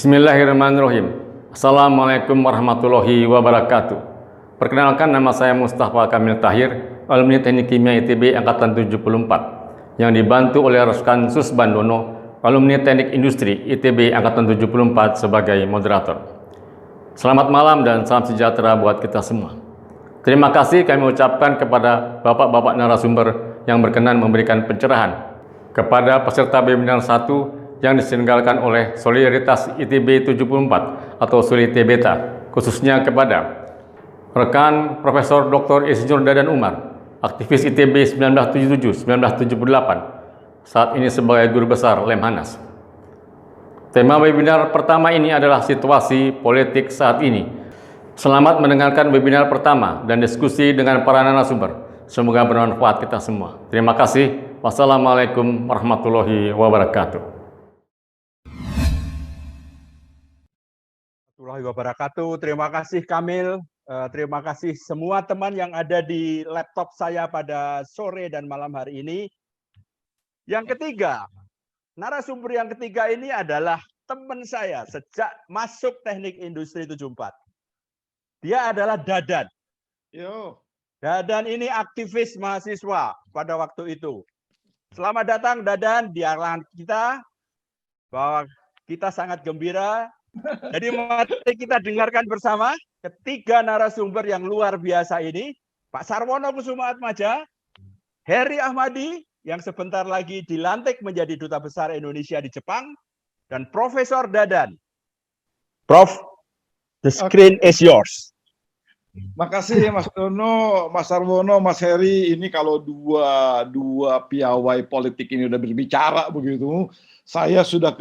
Bismillahirrahmanirrahim. Assalamualaikum warahmatullahi wabarakatuh. Perkenalkan, nama saya Mustafa Kamil Tahir, alumni Teknik Kimia ITB Angkatan 74, yang dibantu oleh rekan Susbandono, alumni Teknik Industri ITB Angkatan 74 sebagai moderator. Selamat malam dan salam sejahtera buat kita semua. Terima kasih kami ucapkan kepada bapak-bapak narasumber yang berkenan memberikan pencerahan kepada peserta webinar 1 yang diselenggarakan oleh Solidaritas ITB 74 atau SolITBeta, khususnya kepada rekan Profesor Dr. Insinyur Dadan Umar, aktivis ITB 1977-1978, saat ini sebagai Guru Besar Lemhanas. Tema webinar pertama ini adalah situasi politik saat ini. Selamat mendengarkan webinar pertama dan diskusi dengan para narasumber. Semoga bermanfaat kita semua. Terima kasih. Wassalamualaikum warahmatullahi wabarakatuh. Wabarakatuh. Terima kasih Kamil, terima kasih semua teman yang ada di laptop saya pada sore dan malam hari ini. Yang ketiga, narasumber yang ketiga ini adalah teman saya sejak masuk Teknik Industri 74. Dia adalah Dadan. Dadan ini aktivis mahasiswa pada waktu itu. Selamat datang Dadan di alam kita, bahwa kita sangat gembira. Jadi mari kita dengarkan bersama ketiga narasumber yang luar biasa ini. Pak Sarwono Kusumaatmadja, Heri Ahmadi yang sebentar lagi dilantik menjadi Duta Besar Indonesia di Jepang, dan Profesor Dadan. Prof, the screen is yours. Makasih Mas Dono, Mas Sarwono, Mas Heri. Ini kalau dua piawai politik ini udah berbicara begitu, saya sudah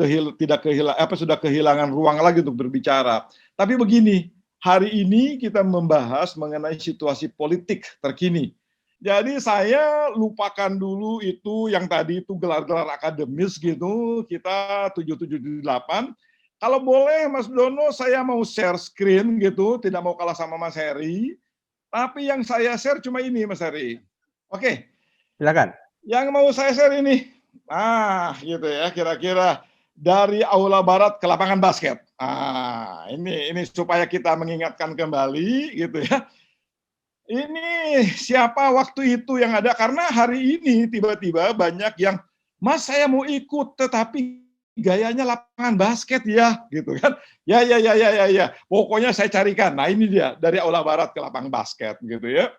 kehilangan ruang lagi untuk berbicara. Tapi begini, hari ini kita membahas mengenai situasi politik terkini. Jadi saya lupakan dulu itu yang tadi itu gelar-gelar akademis gitu, kita 778. Kalau boleh Mas Dono, saya mau share screen gitu, tidak mau kalah sama Mas Heri. Tapi yang saya share cuma ini Mas Heri. Oke. Silakan. Yang mau saya share ini. Gitu ya, kira-kira dari Aula Barat ke lapangan basket. Ini supaya kita mengingatkan kembali gitu ya. Ini siapa waktu itu yang ada, karena hari ini tiba-tiba banyak yang, Mas saya mau ikut tetapi gayanya lapangan basket ya, gitu kan. Ya. Pokoknya saya carikan. Nah ini dia, dari Aula Barat ke lapangan basket gitu ya.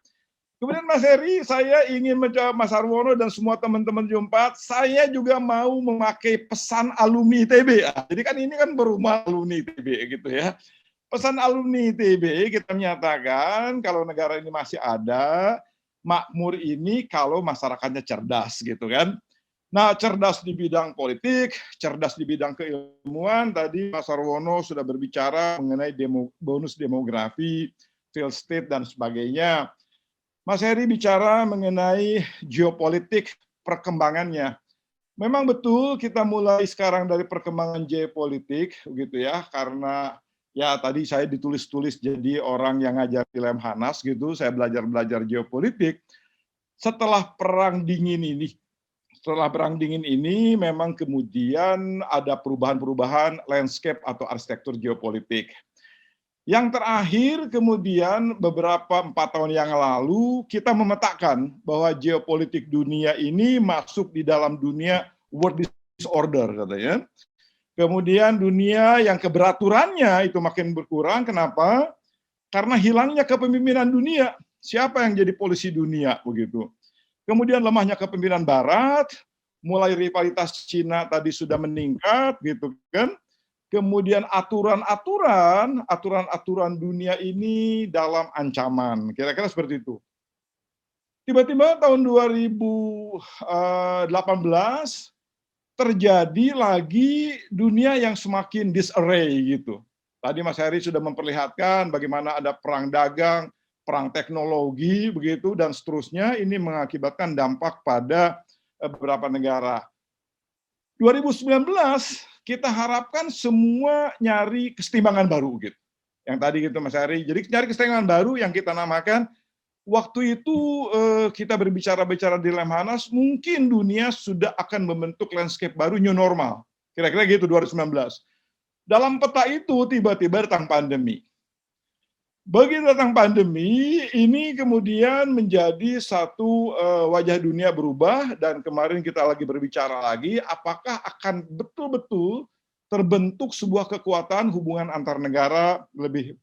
Kemudian Mas Heri, saya ingin menjawab Mas Sarwono dan semua teman-teman Jumpat, saya juga mau memakai pesan alumni ITB. Jadi kan ini kan berumah alumni ITB gitu ya. Pesan alumni ITB kita menyatakan kalau negara ini masih ada, makmur ini kalau masyarakatnya cerdas gitu kan. Nah, cerdas di bidang politik, cerdas di bidang keilmuan. Tadi Mas Sarwono sudah berbicara mengenai bonus demografi, failed state, dan sebagainya. Mas Heri bicara mengenai geopolitik perkembangannya. Memang betul kita mulai sekarang dari perkembangan geopolitik, gitu ya, karena ya tadi saya ditulis-tulis jadi orang yang ngajar di Lemhanas gitu, saya belajar geopolitik. Setelah perang dingin ini memang kemudian ada perubahan-perubahan landscape atau arsitektur geopolitik. Yang terakhir kemudian beberapa 4 tahun yang lalu kita memetakan bahwa geopolitik dunia ini masuk di dalam dunia world disorder katanya. Kemudian dunia yang keberaturannya itu makin berkurang. Kenapa? Karena hilangnya kepemimpinan dunia. Siapa yang jadi polisi dunia begitu? Kemudian lemahnya kepemimpinan Barat, mulai rivalitas Cina tadi sudah meningkat gitu kan. Kemudian aturan-aturan dunia ini dalam ancaman. Kira-kira seperti itu. Tiba-tiba tahun 2018 terjadi lagi dunia yang semakin disarray gitu. Tadi Mas Heri sudah memperlihatkan bagaimana ada perang dagang, perang teknologi begitu dan seterusnya, ini mengakibatkan dampak pada beberapa negara. 2019 kita harapkan semua nyari kesetimbangan baru gitu. Yang tadi gitu Mas Heri. Jadi nyari kesetimbangan baru yang kita namakan, waktu itu kita berbicara di Lemhanas, mungkin dunia sudah akan membentuk landscape baru new normal. Kira-kira gitu 2019. Dalam peta itu tiba-tiba datang pandemi. Begitu datang pandemi, ini kemudian menjadi satu wajah dunia berubah, dan kemarin kita lagi berbicara lagi, apakah akan betul-betul terbentuk sebuah kekuatan hubungan antar negara lebih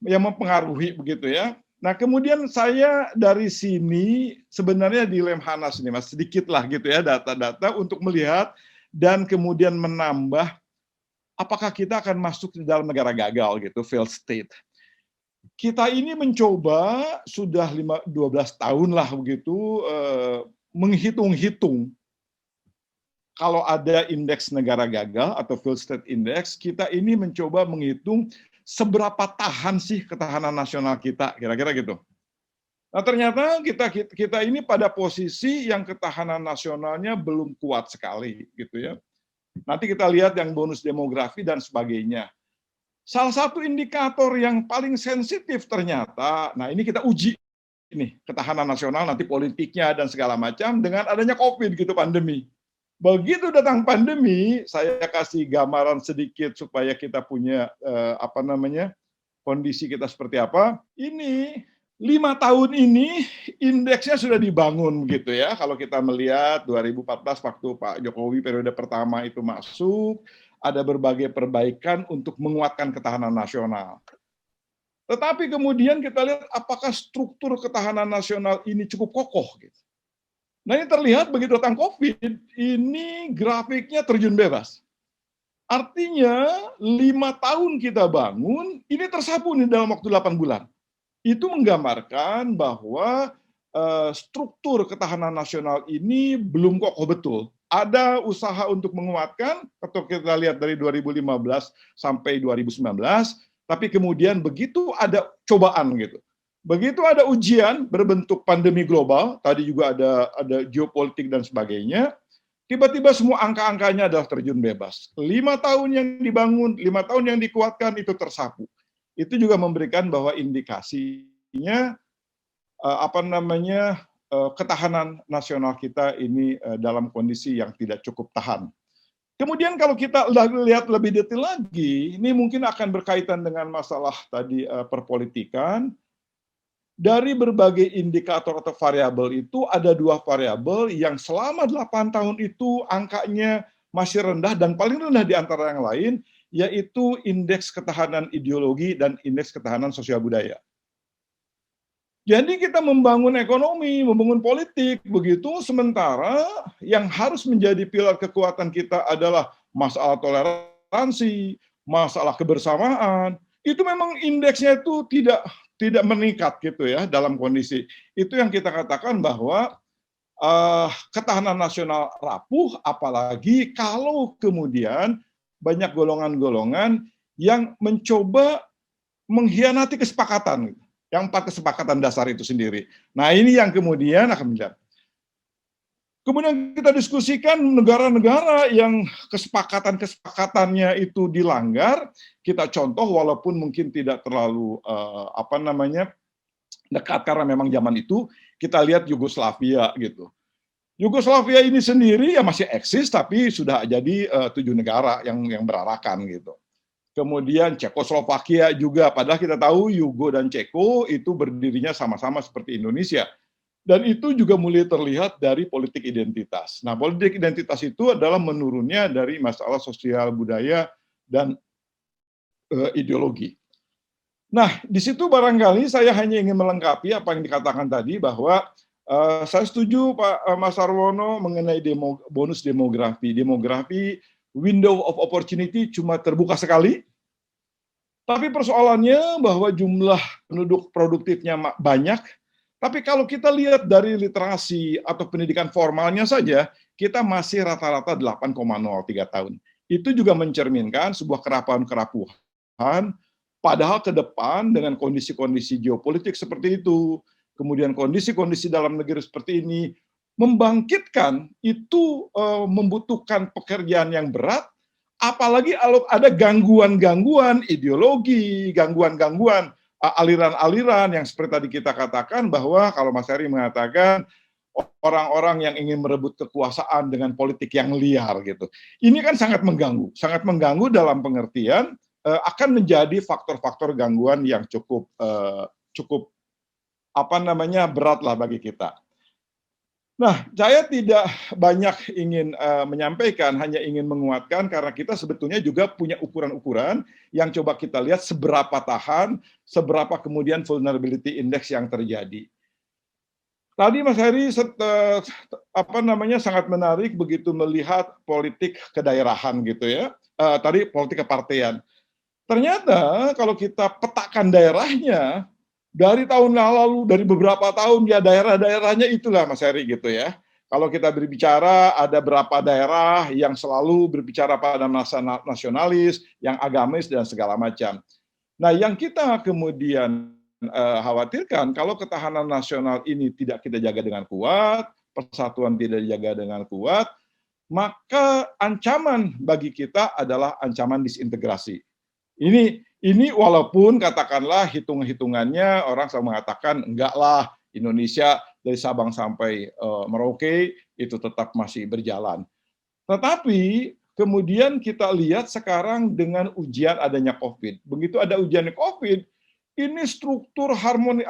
yang mempengaruhi begitu ya. Nah kemudian saya dari sini sebenarnya di Lemhanas ini Mas, sedikit lah gitu ya data-data untuk melihat dan kemudian menambah apakah kita akan masuk di dalam negara gagal gitu, failed state. Kita ini mencoba sudah 12 tahun lah begitu menghitung-hitung kalau ada indeks negara gagal atau failed state index, kita ini mencoba menghitung seberapa tahan sih ketahanan nasional kita, kira-kira gitu. Nah ternyata kita ini pada posisi yang ketahanan nasionalnya belum kuat sekali gitu ya. Nanti kita lihat yang bonus demografi dan sebagainya. Salah satu indikator yang paling sensitif ternyata, nah ini kita uji ini ketahanan nasional, nanti politiknya dan segala macam dengan adanya COVID gitu, pandemi. Begitu datang pandemi, saya kasih gambaran sedikit supaya kita punya kondisi kita seperti apa. Ini 5 tahun ini indeksnya sudah dibangun gitu ya. Kalau kita melihat 2014 waktu Pak Jokowi periode pertama itu masuk, ada berbagai perbaikan untuk menguatkan ketahanan nasional. Tetapi kemudian kita lihat apakah struktur ketahanan nasional ini cukup kokoh gitu. Nah ini terlihat begitu datang COVID, ini grafiknya terjun bebas. Artinya 5 tahun kita bangun, ini tersapu nih dalam waktu 8 bulan. Itu menggambarkan bahwa struktur ketahanan nasional ini belum kokoh betul. Ada usaha untuk menguatkan, atau kita lihat dari 2015 sampai 2019, tapi kemudian begitu ada cobaan gitu. Begitu ada ujian berbentuk pandemi global, tadi juga ada geopolitik dan sebagainya, tiba-tiba semua angka-angkanya adalah terjun bebas. 5 tahun yang dibangun, 5 tahun yang dikuatkan itu tersapu. Itu juga memberikan bahwa indikasinya ketahanan nasional kita ini dalam kondisi yang tidak cukup tahan. Kemudian kalau kita lihat lebih detail lagi, ini mungkin akan berkaitan dengan masalah tadi perpolitikan. Dari berbagai indikator atau variabel itu ada 2 variabel yang selama 8 tahun itu angkanya masih rendah dan paling rendah di antara yang lain, yaitu indeks ketahanan ideologi dan indeks ketahanan sosial budaya. Jadi kita membangun ekonomi, membangun politik, begitu sementara yang harus menjadi pilar kekuatan kita adalah masalah toleransi, masalah kebersamaan, itu memang indeksnya itu tidak meningkat gitu ya dalam kondisi. Itu yang kita katakan bahwa ketahanan nasional rapuh, apalagi kalau kemudian banyak golongan-golongan yang mencoba mengkhianati kesepakatan, yang 4 kesepakatan dasar itu sendiri. Nah ini yang kemudian akan menjadi. Kemudian kita diskusikan negara-negara yang kesepakatannya itu dilanggar, kita contoh walaupun mungkin tidak terlalu dekat karena memang zaman itu, kita lihat Yugoslavia gitu. Yugoslavia ini sendiri ya masih eksis tapi sudah jadi 7 negara yang berarakan gitu. Kemudian Cekoslovakia juga, padahal kita tahu Yugo dan Ceko itu berdirinya sama-sama seperti Indonesia. Dan itu juga mulai terlihat dari politik identitas. Nah, politik identitas itu adalah menurunnya dari masalah sosial budaya dan ideologi. Nah, di situ barangkali saya hanya ingin melengkapi apa yang dikatakan tadi bahwa saya setuju Pak Mas Sarwono mengenai bonus demografi. Demografi, window of opportunity cuma terbuka sekali. Tapi persoalannya bahwa jumlah penduduk produktifnya banyak. Tapi kalau kita lihat dari literasi atau pendidikan formalnya saja, kita masih rata-rata 8,03 tahun. Itu juga mencerminkan sebuah kerapuhan, padahal ke depan dengan kondisi-kondisi geopolitik seperti itu, kemudian kondisi-kondisi dalam negeri seperti ini, membangkitkan itu membutuhkan pekerjaan yang berat, apalagi kalau ada gangguan-gangguan ideologi, gangguan-gangguan aliran-aliran yang seperti tadi kita katakan bahwa kalau Mas Heri mengatakan orang-orang yang ingin merebut kekuasaan dengan politik yang liar gitu. Ini kan sangat mengganggu dalam pengertian akan menjadi faktor-faktor gangguan yang cukup berat lah bagi kita. Nah, saya tidak banyak ingin menyampaikan, hanya ingin menguatkan karena kita sebetulnya juga punya ukuran-ukuran yang coba kita lihat seberapa tahan, seberapa kemudian vulnerability index yang terjadi. Tadi Mas Heri sangat menarik begitu melihat politik kedaerahan gitu ya. Tadi politik kepartean. Ternyata kalau kita petakan daerahnya, dari tahun lalu, dari beberapa tahun, ya daerah-daerahnya itulah Mas Heri gitu ya. Kalau kita berbicara, ada berapa daerah yang selalu berbicara pada masa nasionalis, yang agamis, dan segala macam. Nah, yang kita kemudian khawatirkan, kalau ketahanan nasional ini tidak kita jaga dengan kuat, persatuan tidak dijaga dengan kuat, maka ancaman bagi kita adalah ancaman disintegrasi. Ini walaupun katakanlah hitung-hitungannya orang selalu mengatakan enggak lah, Indonesia dari Sabang sampai Merauke itu tetap masih berjalan. Tetapi kemudian kita lihat sekarang dengan ujian adanya COVID. Begitu ada ujian COVID, ini struktur harmoni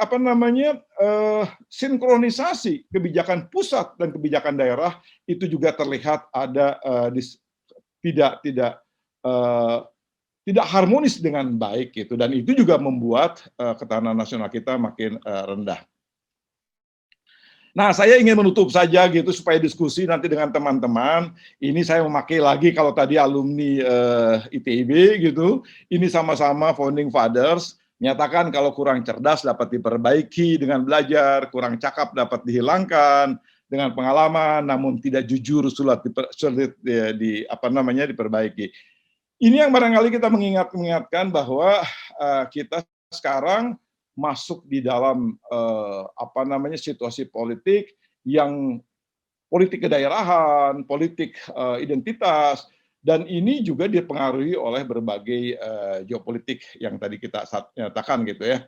sinkronisasi kebijakan pusat dan kebijakan daerah itu juga terlihat ada tidak harmonis dengan baik gitu, dan itu juga membuat ketahanan nasional kita makin rendah. Nah, saya ingin menutup saja gitu supaya diskusi nanti dengan teman-teman. Ini saya memakai lagi kalau tadi alumni ITB gitu. Ini sama-sama founding fathers menyatakan kalau kurang cerdas dapat diperbaiki dengan belajar, kurang cakap dapat dihilangkan dengan pengalaman, namun tidak jujur sulit diperbaiki. Ini yang barangkali kita mengingatkan bahwa kita sekarang masuk di dalam situasi politik yang politik kedaerahan, politik identitas, dan ini juga dipengaruhi oleh berbagai geopolitik yang tadi kita nyatakan gitu ya.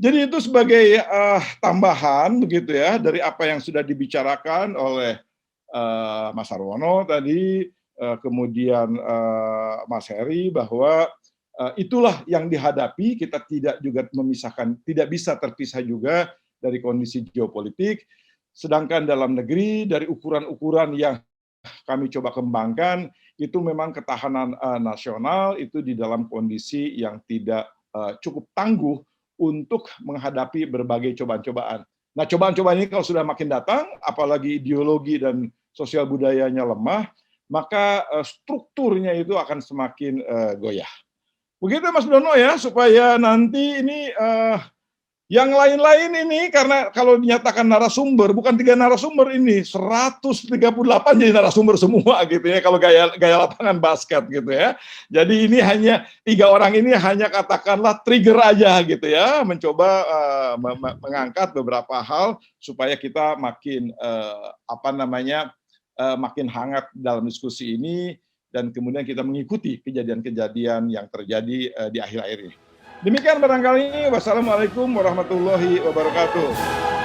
Jadi itu sebagai tambahan begitu ya dari apa yang sudah dibicarakan oleh Mas Arwono tadi. Kemudian Mas Heri, bahwa itulah yang dihadapi, kita tidak bisa terpisah juga dari kondisi geopolitik, sedangkan dalam negeri dari ukuran-ukuran yang kami coba kembangkan, itu memang ketahanan nasional itu di dalam kondisi yang tidak cukup tangguh untuk menghadapi berbagai cobaan-cobaan. Nah, cobaan-cobaan ini kalau sudah makin datang, apalagi ideologi dan sosial budayanya lemah, maka strukturnya itu akan semakin goyah. Begitu Mas Dono ya, supaya nanti ini yang lain-lain ini, karena kalau dinyatakan narasumber, bukan 3 narasumber ini, 138 jadi narasumber semua gitu ya, kalau gaya lapangan basket gitu ya. Jadi ini hanya 3 orang ini hanya katakanlah trigger aja gitu ya, mencoba mengangkat beberapa hal supaya kita makin makin hangat dalam diskusi ini, dan kemudian kita mengikuti kejadian-kejadian yang terjadi di akhir-akhir ini. Demikian barangkali. Wassalamualaikum warahmatullahi wabarakatuh.